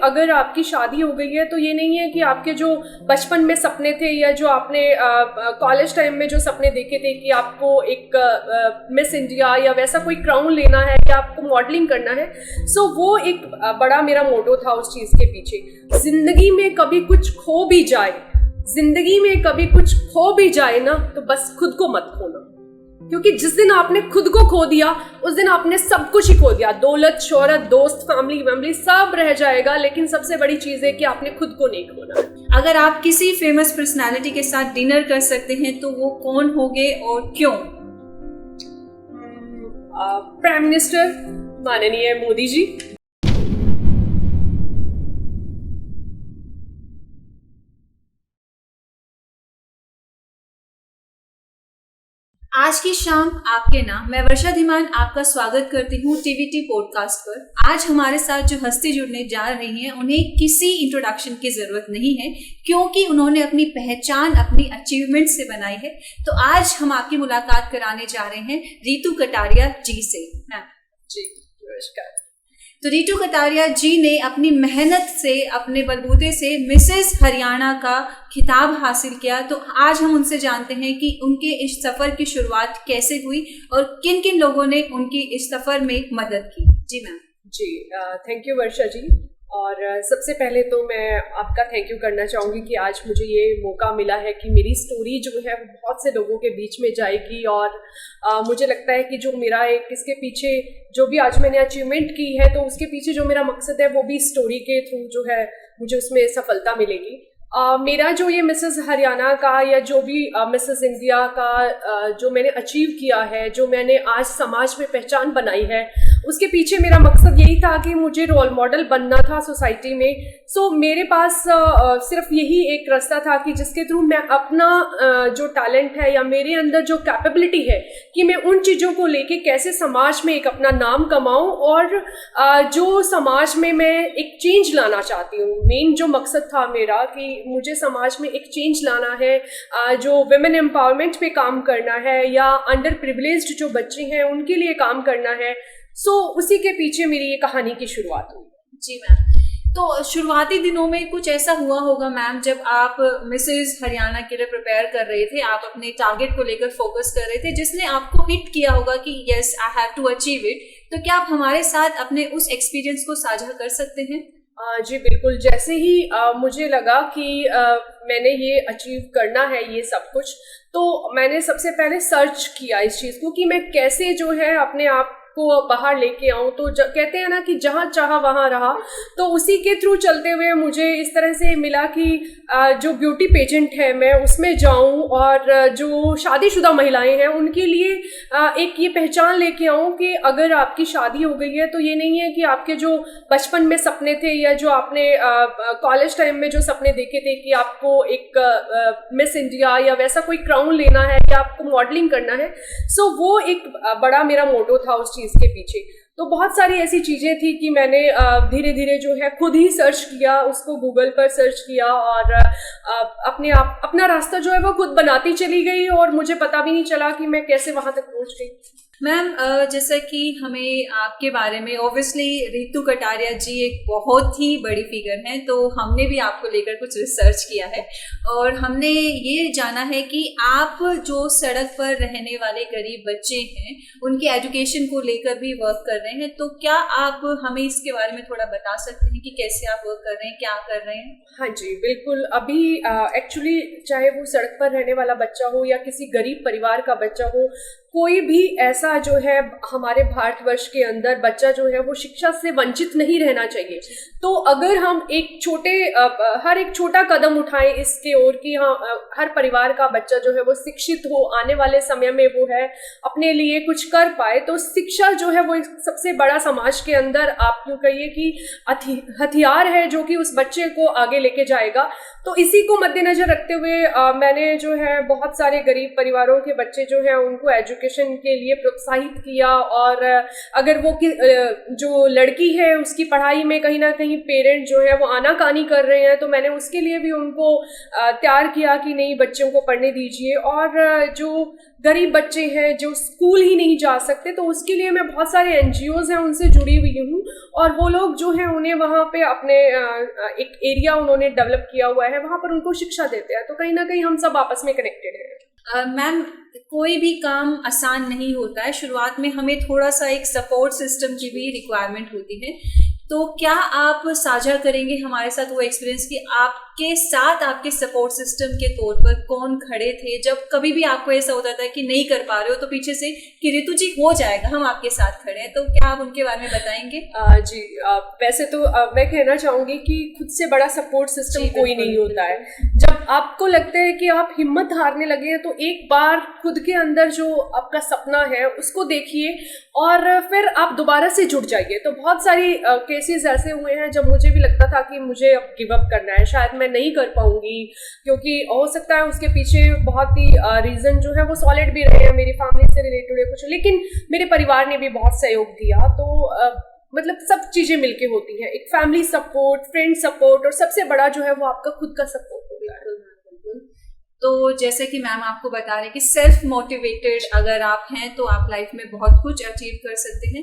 अगर आपकी शादी हो गई है तो ये नहीं है कि आपके जो बचपन में सपने थे या जो आपने कॉलेज टाइम में जो सपने देखे थे कि आपको एक मिस इंडिया या वैसा कोई क्राउन लेना है या आपको मॉडलिंग करना है, सो वो एक बड़ा मेरा मोटो था उस चीज़ के पीछे। जिंदगी में कभी कुछ खो भी जाए, जिंदगी में कभी कुछ खो भी जाए ना, तो बस खुद को मत खोना, क्योंकि जिस दिन आपने खुद को खो दिया उस दिन आपने सब कुछ ही खो दिया। दौलत, शोहरत, दोस्त, फैमिली सब रह जाएगा, लेकिन सबसे बड़ी चीज है कि आपने खुद को नहीं खोना। अगर आप किसी फेमस पर्सनालिटी के साथ डिनर कर सकते हैं तो वो कौन होंगे और क्यों? प्राइम मिनिस्टर माननीय मोदी जी। आज की शाम आपके नाम, मैं वर्षा धीमान आपका स्वागत करती हूँ टीवीटी पॉडकास्ट पर। आज हमारे साथ जो हस्ती जुड़ने जा रही हैं उन्हें किसी इंट्रोडक्शन की जरूरत नहीं है, क्योंकि उन्होंने अपनी पहचान अपनी अचीवमेंट से बनाई है। तो आज हम आपकी मुलाकात कराने जा रहे हैं रितु कटारिया जी से। मैम जी नमस्कार। तो रितु कटारिया जी ने अपनी मेहनत से, अपने बलबूते से मिसेस हरियाणा का खिताब हासिल किया। तो आज हम उनसे जानते हैं कि उनके इस सफ़र की शुरुआत कैसे हुई और किन किन लोगों ने उनकी इस सफ़र में मदद की। जी मैम। जी थैंक यू वर्षा जी। और सबसे पहले तो मैं आपका थैंक यू करना चाहूँगी कि आज मुझे ये मौका मिला है कि मेरी स्टोरी जो है बहुत से लोगों के बीच में जाएगी। और मुझे लगता है कि जो मेरा एक इसके पीछे जो भी आज मैंने अचीवमेंट की है, तो उसके पीछे जो मेरा मकसद है वो भी स्टोरी के थ्रू जो है मुझे उसमें सफलता मिलेगी। मेरा जो ये मिसेस हरियाणा का या जो भी मिसेस इंडिया का जो मैंने अचीव किया है, जो मैंने आज समाज में पहचान बनाई है, उसके पीछे मेरा मकसद यही था कि मुझे रोल मॉडल बनना था सोसाइटी में। सो मेरे पास सिर्फ यही एक रास्ता था कि जिसके थ्रू मैं अपना जो टैलेंट है या मेरे अंदर जो कैपेबिलिटी है कि मैं उन चीज़ों को लेके कैसे समाज में एक अपना नाम कमाऊं और जो समाज में मैं एक चेंज लाना चाहती हूँ। मेन जो मकसद था मेरा कि मुझे समाज में एक चेंज लाना है, जो विमेन एम्पावरमेंट पे काम करना है या अंडर प्रिविलेज्ड जो बच्चे हैं उनके लिए काम करना है। सो उसी के पीछे मेरी ये कहानी की शुरुआत हुई। जी मैम। तो शुरुआती दिनों में कुछ ऐसा हुआ होगा मैम, जब आप मिसेस हरियाणा के लिए प्रिपेयर कर रहे थे, आप अपने टारगेट को लेकर फोकस कर रहे थे, जिसने आपको हिट किया होगा कि yes I have to achieve it. तो क्या आप हमारे साथ अपने उस एक्सपीरियंस को साझा कर सकते हैं? जी बिल्कुल। जैसे ही मुझे लगा कि मैंने ये अचीव करना है ये सब कुछ, तो मैंने सबसे पहले सर्च किया इस चीज़ को कि मैं कैसे जो है अपने आप को बाहर लेके आऊँ। तो कहते हैं ना कि जहाँ चाहा वहाँ रहा, तो उसी के थ्रू चलते हुए मुझे इस तरह से मिला कि जो ब्यूटी पेजेंट है मैं उसमें जाऊँ और जो शादीशुदा महिलाएं हैं उनके लिए एक ये पहचान लेके आऊँ कि अगर आपकी शादी हो गई है तो ये नहीं है कि आपके जो बचपन में सपने थे या जो आपने कॉलेज टाइम में जो सपने देखे थे कि आपको एक मिस इंडिया या वैसा कोई क्राउन लेना है या आपको मॉडलिंग करना है। सो वो एक बड़ा मेरा मोटो था उस चीज़ के पीछे। तो बहुत सारी ऐसी चीज़ें थी कि मैंने धीरे धीरे जो है खुद ही सर्च किया, उसको गूगल पर सर्च किया और अपने आप अपना रास्ता जो है वो खुद बनाती चली गई और मुझे पता भी नहीं चला कि मैं कैसे वहाँ तक पहुँच गई। मैम जैसा कि हमें आपके बारे में, ऑब्वियसली रितु कटारिया जी एक बहुत ही बड़ी फिगर हैं, तो हमने भी आपको लेकर कुछ रिसर्च किया है और हमने ये जाना है कि आप जो सड़क पर रहने वाले गरीब बच्चे हैं उनके एजुकेशन को लेकर भी वर्क कर रहे हैं। तो क्या आप हमें इसके बारे में थोड़ा बता सकते हैं कि कैसे आप वर्क कर रहे हैं, क्या कर रहे हैं? हाँ जी बिल्कुल। अभी एक्चुअली चाहे वो सड़क पर रहने वाला बच्चा हो या किसी गरीब परिवार का बच्चा हो, कोई भी ऐसा जो है हमारे भारतवर्ष के अंदर बच्चा जो है वो शिक्षा से वंचित नहीं रहना चाहिए। तो अगर हम हर एक छोटा कदम उठाएं इसके ओर कि हाँ हर परिवार का बच्चा जो है वो शिक्षित हो, आने वाले समय में वो है अपने लिए कुछ कर पाए, तो शिक्षा जो है वो एक सबसे बड़ा समाज के अंदर आप यूँ कहिए कि हथियार है जो कि उस बच्चे को आगे लेके जाएगा। तो इसी को मद्देनजर रखते हुए मैंने जो है बहुत सारे गरीब परिवारों के बच्चे जो हैं उनको एजुकेशन के लिए प्रोत्साहित किया। और अगर वो जो लड़की है उसकी पढ़ाई में कहीं ना कहीं पेरेंट जो है वो आनाकानी कर रहे हैं, तो मैंने उसके लिए भी उनको तैयार किया कि नहीं, बच्चों को पढ़ने दीजिए। और जो गरीब बच्चे हैं जो स्कूल ही नहीं जा सकते, तो उसके लिए मैं बहुत सारे NGOs हैं उनसे जुड़ी हुई हूँ, और वो लोग जो हैं उन्हें वहाँ पे अपने एक एरिया उन्होंने डेवलप किया हुआ है, वहाँ पर उनको शिक्षा देते हैं। तो कहीं ना कहीं हम सब आपस में कनेक्टेड हैं। मैम, कोई भी काम आसान नहीं होता है, शुरुआत में हमें थोड़ा सा एक सपोर्ट सिस्टम की भी रिक्वायरमेंट होती है। तो क्या आप साझा करेंगे हमारे साथ वो एक्सपीरियंस कि आपके साथ आपके सपोर्ट सिस्टम के तौर पर कौन खड़े थे जब कभी भी आपको ऐसा होता था कि नहीं कर पा रहे हो, तो पीछे से कि रितु जी हो जाएगा, हम आपके साथ खड़े हैं, तो क्या आप उनके बारे में बताएंगे? जी, वैसे तो मैं कहना चाहूँगी कि खुद से बड़ा सपोर्ट सिस्टम कोई नहीं होता है। जब आपको लगता है कि आप हिम्मत हारने लगे हैं, तो एक बार खुद के अंदर जो आपका सपना है उसको देखिए और फिर आप दोबारा से जुट जाइए। तो बहुत सारी केसेस ऐसे हुए हैं जब मुझे भी लगता था कि मुझे अब गिव अप करना है, शायद मैं नहीं कर पाऊंगी, क्योंकि हो सकता है उसके पीछे बहुत ही रीज़न जो है वो सॉलिड भी रहे हैं, मेरी फैमिली से रिलेटेड है कुछ, लेकिन मेरे परिवार ने भी बहुत सहयोग दिया। तो मतलब सब चीज़ें मिलके होती हैं, एक फैमिली सपोर्ट, फ्रेंड सपोर्ट, और सबसे बड़ा जो है वो आपका खुद का सपोर्ट होता है। तो जैसे कि मैम आपको बता रहे हैं कि सेल्फ मोटिवेटेड अगर आप हैं तो आप लाइफ में बहुत कुछ अचीव कर सकते हैं।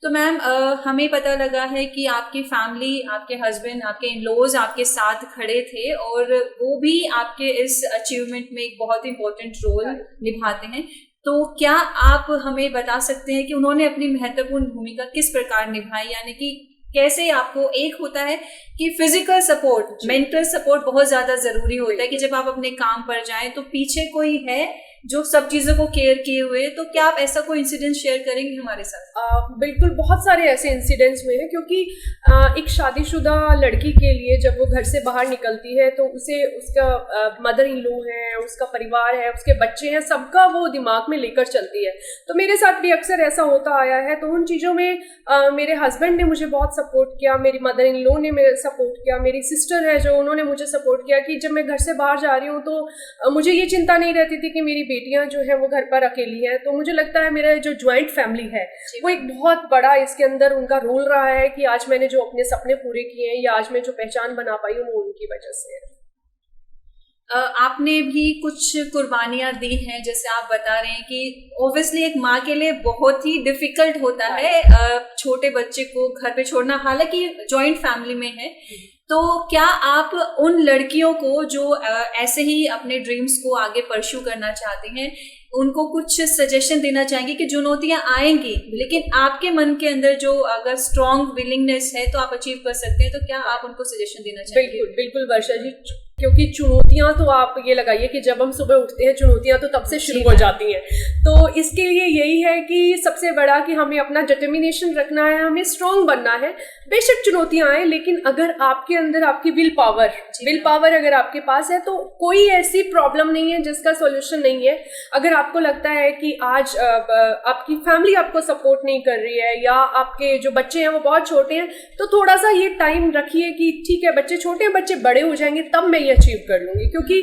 तो मैम, हमें पता लगा है कि आपकी फैमिली, आपके हस्बैंड, आपके इन-लॉज आपके साथ खड़े थे और वो भी आपके इस अचीवमेंट में एक बहुत इंपॉर्टेंट रोल निभाते हैं। तो क्या आप हमें बता सकते हैं कि उन्होंने अपनी महत्वपूर्ण भूमिका किस प्रकार निभाई, यानी कि कैसे आपको, एक होता है कि फिजिकल सपोर्ट, मेंटल सपोर्ट बहुत ज्यादा जरूरी होता है कि जब आप अपने काम पर जाएं तो पीछे कोई है जो सब चीजों को केयर किए हुए, तो क्या आप ऐसा कोई इंसिडेंट शेयर करेंगे हमारे साथ? बिल्कुल, बहुत सारे ऐसे इंसिडेंट्स हुए हैं, क्योंकि एक शादीशुदा लड़की के लिए जब वो घर से बाहर निकलती है तो उसे उसका मदर इन लॉ है, उसका परिवार है, उसके बच्चे हैं, सबका वो दिमाग में लेकर चलती है। तो मेरे साथ भी अक्सर ऐसा होता आया है। तो उन चीज़ों में मेरे हस्बैंड ने मुझे बहुत सपोर्ट किया, मेरी मदर इन लॉ ने मेरे सपोर्ट किया, मेरी सिस्टर है जो, उन्होंने मुझे सपोर्ट किया कि जब मैं घर से बाहर जा रही हूँ तो मुझे ये चिंता नहीं रहती थी कि मेरी बेटियां जो है वो घर पर अकेली हैं। तो मुझे लगता है मेरा जो ज्वाइंट फैमिली है वो एक बहुत बड़ा इसके अंदर उनका रोल रहा है कि आज मैंने जो अपने सपने पूरे किए हैं या आज मैं जो पहचान बना पाई हूँ वो उनकी वजह से है। आपने भी कुछ कुर्बानियां दी हैं, जैसे आप बता रहे हैं कि ऑब्वियसली एक माँ के लिए बहुत ही डिफिकल्ट होता है छोटे बच्चे को घर पे छोड़ना, हालांकि जॉइंट फैमिली में है। तो क्या आप उन लड़कियों को जो ऐसे ही अपने ड्रीम्स को आगे परस्यू करना चाहती हैं, उनको कुछ सजेशन देना चाहेंगे कि चुनौतियां आएंगी लेकिन आपके मन के अंदर जो अगर स्ट्रॉन्ग विलिंगनेस है तो आप अचीव कर सकते हैं, तो क्या आप उनको सजेशन देना चाहेंगे? बिल्कुल बिल्कुल वर्षा जी, क्योंकि चुनौतियां तो आप ये लगाइए कि जब हम सुबह उठते हैं चुनौतियां तो तब से शुरू हो जाती हैं। तो इसके लिए यही है कि सबसे बड़ा कि हमें अपना डिटर्मिनेशन रखना है, हमें स्ट्रांग बनना है। बेशक चुनौतियां आए, लेकिन अगर आपके अंदर आपकी विल पावर अगर आपके पास है तो कोई ऐसी प्रॉब्लम नहीं है जिसका सोल्यूशन नहीं है। अगर आपको लगता है कि आज आपकी फैमिली आपको सपोर्ट नहीं कर रही है या आपके जो बच्चे हैं वो बहुत छोटे हैं, तो थोड़ा सा ये टाइम रखिए कि ठीक है बच्चे छोटे हैं, बच्चे बड़े हो जाएंगे तब मैं अचीव कर लूंगी। क्योंकि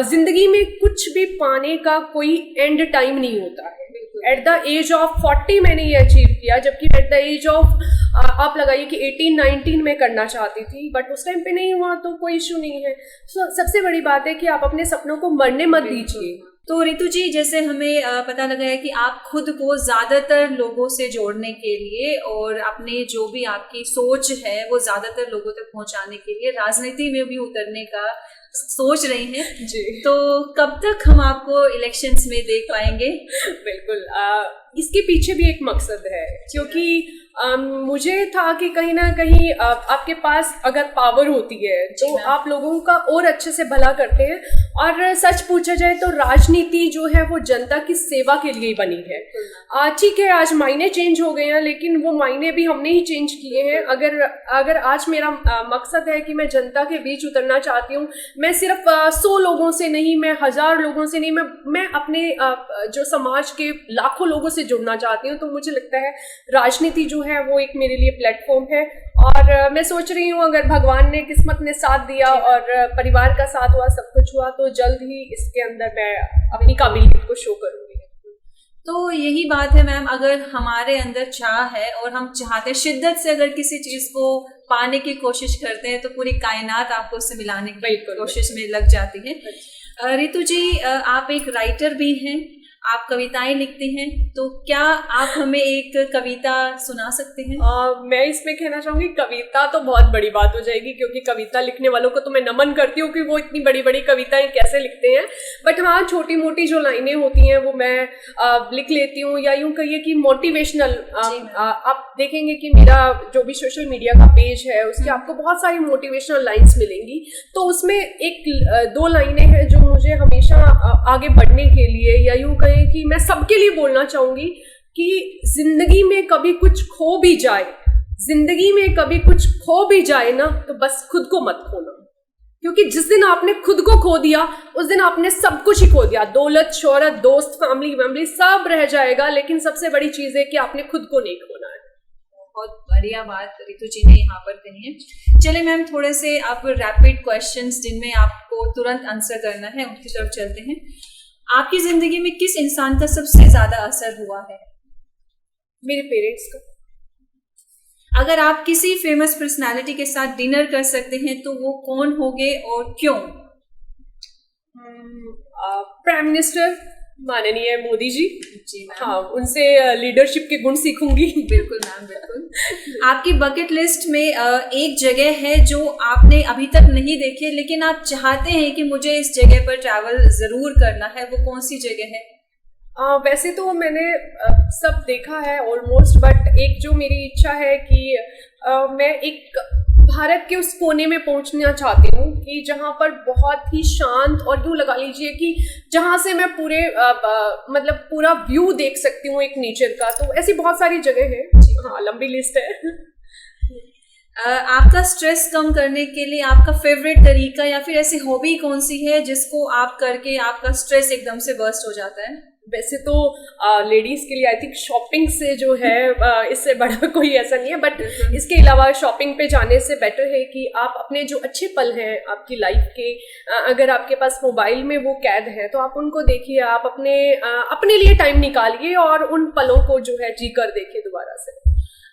जिंदगी में कुछ भी पाने का कोई एंड टाइम नहीं होता है। एट द एज ऑफ 40 मैंने ये अचीव किया, जबकि एट द एज ऑफ आप लगाइए कि 18-19 में करना चाहती थी, बट उस टाइम पे नहीं हुआ तो कोई इशू नहीं है। सबसे बड़ी बात है कि आप अपने सपनों को मरने मत दीजिए। तो रितु जी, जैसे हमें पता लगा है कि आप खुद को ज्यादातर लोगों से जोड़ने के लिए और अपने जो भी आपकी सोच है वो ज्यादातर लोगों तक पहुंचाने के लिए राजनीति में भी उतरने का सोच रही हैं जी। तो कब तक हम आपको इलेक्शंस में देख पाएंगे? बिल्कुल, इसके पीछे भी एक मकसद है, क्योंकि मुझे था कि कहीं ना कहीं आपके पास अगर पावर होती है तो आप लोगों का और अच्छे से भला करते हैं। और सच पूछा जाए तो राजनीति जो है वो जनता की सेवा के लिए बनी है। ठीक है, आज मायने चेंज हो गए हैं, लेकिन वो मायने भी हमने ही चेंज किए हैं। अगर आज मेरा मकसद है कि मैं जनता के बीच उतरना चाहती हूँ, मैं सिर्फ 100 लोगों से नहीं, मैं 1000 लोगों से नहीं, मैं अपने जो समाज के लाखों लोगों से जुड़ना चाहती हूँ। तो मुझे लगता है राजनीति जो है वो एक मेरे लिए प्लेटफॉर्म है। और मैं सोच रही हूँ अगर भगवान ने किस्मत ने साथ दिया और परिवार का साथ हुआ, सब कुछ हुआ, तो जल्द ही इसके अंदर मैं अपनी काबिलियत को शो करूँगी। तो यही बात है मैम, अगर हमारे अंदर चाह है और हम चाहते हैं शिद्दत से, अगर किसी चीज को पाने की कोशिश करते हैं तो पूरी कायनात आपको उससे मिलाने की कोशिश में लग जाती है। रितु जी, आप एक राइटर भी हैं, आप कविताएं लिखती हैं, तो क्या आप हमें एक कविता सुना सकते हैं? मैं इसमें कहना चाहूंगी, कविता तो बहुत बड़ी बात हो जाएगी, क्योंकि कविता लिखने वालों को तो मैं नमन करती हूँ कि वो इतनी बड़ी बड़ी कविताएं कैसे लिखते हैं। बट हाँ, छोटी मोटी जो लाइनें होती हैं वो मैं लिख लेती हूँ, या यूँ कहिए कि मोटिवेशनल। आप देखेंगे कि मेरा जो भी सोशल मीडिया का पेज है उसके आपको बहुत सारी मोटिवेशनल लाइन्स मिलेंगी। तो उसमें एक दो लाइनें हैं जो मुझे हमेशा आगे बढ़ने के लिए, या यूँ कि मैं सबके लिए बोलना चाहूंगी कि जिंदगी में कभी कुछ खो भी जाए, जिंदगी में कभी कुछ खो भी जाए ना, तो बस खुद को मत खोना। क्योंकि जिस दिन आपने खुद को खो दिया उस दिन आपने सब कुछ ही खो दिया। दौलत, शोहरत, दोस्त, फैमिली सब रह जाएगा, लेकिन सबसे बड़ी चीज है कि आपने खुद को नहीं खोना है। बहुत बढ़िया बात रितु जी ने यहाँ पर कही है। चलिए मैम, थोड़े से आप रैपिड क्वेश्चंस जिनमें आपको तुरंत आंसर करना है उनकी तरफ चलते हैं। आपकी जिंदगी में किस इंसान का सबसे ज्यादा असर हुआ है? मेरे पेरेंट्स का। अगर आप किसी फेमस पर्सनालिटी के साथ डिनर कर सकते हैं तो वो कौन होंगे और क्यों? प्राइम मिनिस्टर माननीय मोदी जी। जी हाँ, उनसे लीडरशिप के गुण सीखूंगी। बिल्कुल मैम, बिल्कुल। आपकी बकेट लिस्ट में एक जगह है जो आपने अभी तक नहीं देखी है, लेकिन आप चाहते हैं कि मुझे इस जगह पर ट्रैवल जरूर करना है, वो कौन सी जगह है? वैसे तो मैंने सब देखा है ऑलमोस्ट, बट एक जो मेरी इच्छा है कि मैं एक भारत के उस कोने में पहुंचना चाहती हूँ कि जहाँ पर बहुत ही शांत, और यूँ लगा लीजिए कि जहाँ से मैं पूरे मतलब पूरा व्यू देख सकती हूँ एक नेचर का। तो ऐसी बहुत सारी जगह है। हाँ, लंबी लिस्ट है। आपका स्ट्रेस कम करने के लिए आपका फेवरेट तरीका या फिर ऐसी हॉबी कौन सी है जिसको आप करके आपका स्ट्रेस एकदम से बर्स्ट हो जाता है? वैसे तो लेडीज के लिए आई थिंक शॉपिंग से जो है इससे बड़ा कोई ऐसा नहीं है, बट इसके अलावा शॉपिंग पे जाने से बेटर है कि आप अपने जो अच्छे पल हैं आपकी लाइफ के, अगर आपके पास मोबाइल में वो कैद है तो आप उनको देखिए, आप अपने लिए टाइम निकालिए और उन पलों को जो है जी कर देखिए दोबारा से।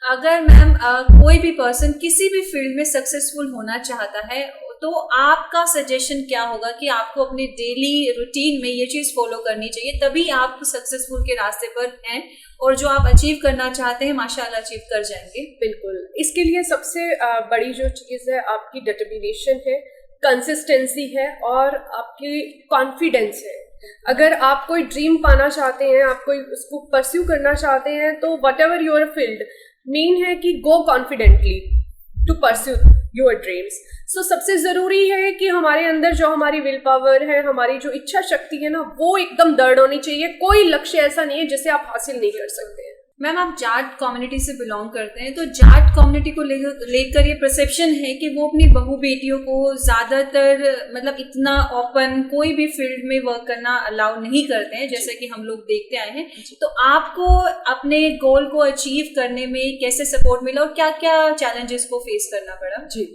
अगर मैम कोई भी पर्सन किसी भी फील्ड में सक्सेसफुल होना चाहता है तो आपका सजेशन क्या होगा कि आपको अपने डेली रूटीन में ये चीज फॉलो करनी चाहिए, तभी आप सक्सेसफुल के रास्ते पर हैं और जो आप अचीव करना चाहते हैं माशाल्लाह अचीव कर जाएंगे? बिल्कुल, इसके लिए सबसे बड़ी जो चीज़ है आपकी डिटर्मिनेशन है, कंसिस्टेंसी है और आपकी कॉन्फिडेंस है। अगर आप कोई ड्रीम पाना चाहते हैं, आप कोई उसको परस्यू करना चाहते हैं, तो whatever your field, main है कि go confidently to pursue your dreams. So सबसे ज़रूरी है कि हमारे अंदर जो हमारी विल पावर है, हमारी जो इच्छा शक्ति है ना, वो एकदम दृढ़ होनी चाहिए। कोई लक्ष्य ऐसा नहीं है जिसे आप हासिल नहीं कर सकते हैं। मैम, आप जाट कम्युनिटी से बिलोंग करते हैं, तो जाट कम्युनिटी को लेकर ये परसेप्शन है कि वो अपनी बहू बेटियों को ज़्यादातर मतलब इतना ओपन कोई भी फील्ड में वर्क करना अलाउ नहीं करते हैं, जैसे कि हम लोग देखते आए हैं। तो आपको अपने गोल को अचीव करने में कैसे सपोर्ट मिला और क्या क्या चैलेंजेस को फेस करना पड़ा? जी,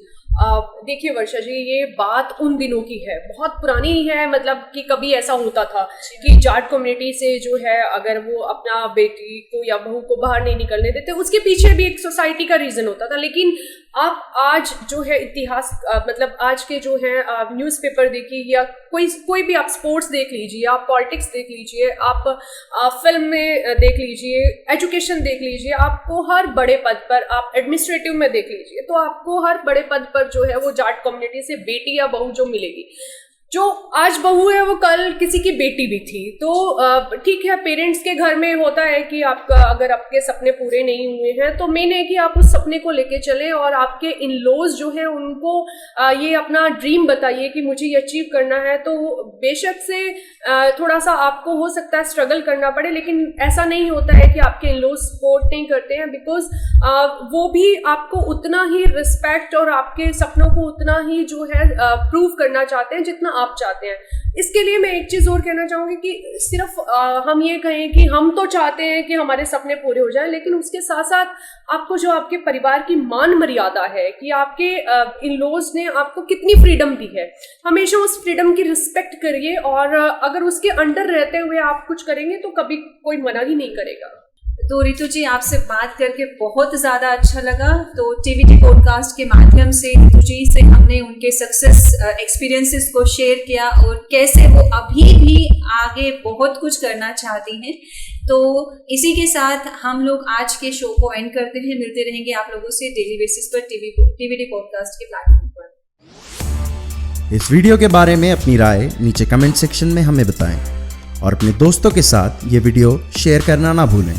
देखिए वर्षा जी, ये बात उन दिनों की है, बहुत पुरानी है। मतलब कि कभी ऐसा होता था कि जाट कम्युनिटी से जो है अगर वो अपना बेटी को या बहू को बाहर नहीं निकलने देते, उसके पीछे भी एक सोसाइटी का रीज़न होता था। लेकिन आप आज जो है इतिहास मतलब आज के जो है न्यूज़पेपर देखिए या कोई भी आप स्पोर्ट्स देख लीजिए, आप पॉलिटिक्स देख लीजिए, आप फिल्म में देख लीजिए, एजुकेशन देख लीजिए, आपको हर बड़े पद पर, आप एडमिनिस्ट्रेटिव में देख लीजिए, तो आपको हर बड़े पद पर जो है वो जाट कम्युनिटी से बेटी या बहू जो मिलेगी। जो आज बहू है वो कल किसी की बेटी भी थी। तो ठीक है, पेरेंट्स के घर में होता है कि आपका अगर आपके सपने पूरे नहीं हुए हैं तो मेन है कि आप उस सपने को लेके चलें और आपके इन लॉज जो है उनको ये अपना ड्रीम बताइए कि मुझे ये अचीव करना है। तो बेशक से थोड़ा सा आपको हो सकता है स्ट्रगल करना पड़े, लेकिन ऐसा नहीं होता है कि आपके इन लॉज सपोर्ट नहीं करते हैं, बिकॉज वो भी आपको उतना ही रिस्पेक्ट और आपके सपनों को उतना ही जो है प्रूव करना चाहते हैं जितना आप चाहते हैं। इसके लिए मैं एक चीज़ और कहना चाहूँगी कि सिर्फ हम ये कहें कि हम तो चाहते हैं कि हमारे सपने पूरे हो जाएं, लेकिन उसके साथ साथ आपको जो आपके परिवार की मान मर्यादा है कि आपके इन लॉज ने आपको कितनी फ्रीडम दी है, हमेशा उस फ्रीडम की रिस्पेक्ट करिए। और अगर उसके अंडर रहते हुए आप कुछ करेंगे तो कभी कोई मना ही नहीं करेगा। तो रितु जी, आपसे बात करके बहुत ज़्यादा अच्छा लगा। तो टीवीटी पॉडकास्ट के माध्यम से रितु जी से हमने उनके सक्सेस एक्सपीरियंसेस को शेयर किया और कैसे वो अभी भी आगे बहुत कुछ करना चाहती हैं। तो इसी के साथ हम लोग आज के शो को एंड करते हैं। मिलते रहेंगे आप लोगों से डेली बेसिस पर टीवीटी पॉडकास्ट के प्लेटफॉर्म पर। इस वीडियो के बारे में अपनी राय नीचे कमेंट सेक्शन में हमें बताएं और अपने दोस्तों के साथ ये वीडियो शेयर करना ना भूलें।